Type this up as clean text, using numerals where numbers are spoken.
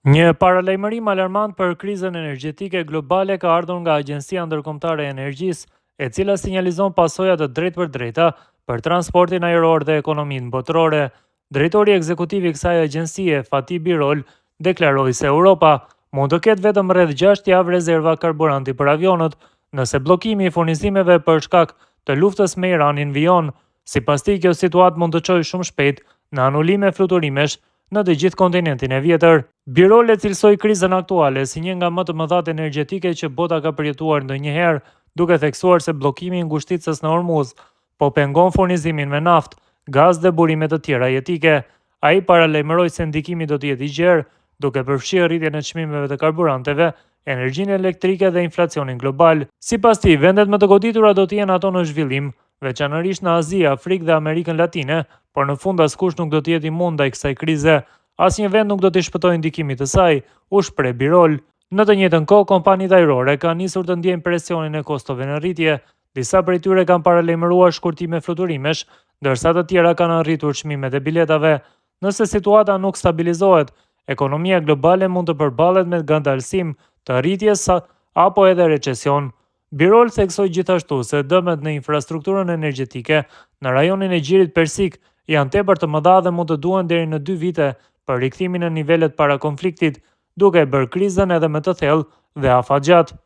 Një paralajmërim alarmant për krizën energjetike globale ka ardhur nga Agjencia Ndërkombëtare e Energjisë, e cila sinjalizon pasoja të drejtpërdrejta për transportin ajror dhe ekonominë botërore. Drejtori ekzekutiv i kësaj agjencie, Fatih Birol, deklaroi se Europa mund të ketë vetëm rreth 6 javë rezerva karburanti për avionët, nëse bllokimi i furnizimeve për shkak të luftës me Iranin vijon. Sipas tij, kjo situatë mund të çojë shumë shpejt në anulime fluturimesh në të gjithë kontinentin e vjetër. Birol e cilësoi krizën aktuale si një nga më të mëdhat energjetike që bota ka përjetuar ndonjëherë, duke theksuar se bllokimi i ngushticës në Hormuz po pengon furnizimin me naftë, gaz dhe burime të tjera jetike. Ai paralajmëroi se ndikimi do të jetë i gjerë, duke përfshirë rritjen e çmimeve të karburanteve, energjinë elektrike dhe inflacionin global. Sipas tij, vendet më të goditura do të jenë ato në zhvillim, veçanërisht në Azi, Afrikë dhe Amerikën Latine, por në fund askush nuk do të jetë imund ndaj kësaj krize. Asnjë vend nuk do t'i shpëtojë ndikimit të saj, u shpreh Birol. Në të njëjtën kohë, kompanitë ajrore kanë nisur të ndjejnë presionin e kostove në rritje. Disa prej tyre kanë paralajmëruar shkurtime fluturimesh, ndërsa të tjera kanë arritur çmimet e biletave. Nëse situata nuk stabilizohet, ekonomia globale mund të përballet me ngadalësim të rritjes apo edhe recesion. Birol theksoi gjithashtu se dëmet në infrastrukturën energjetike në rajonin e Gjirit Persik janë tepër të mëdha dhe mund të duhen deri në 2 vite për rikthimin në nivelet para konfliktit, duke e bërë krizën edhe më të thellë dhe afatgjatë.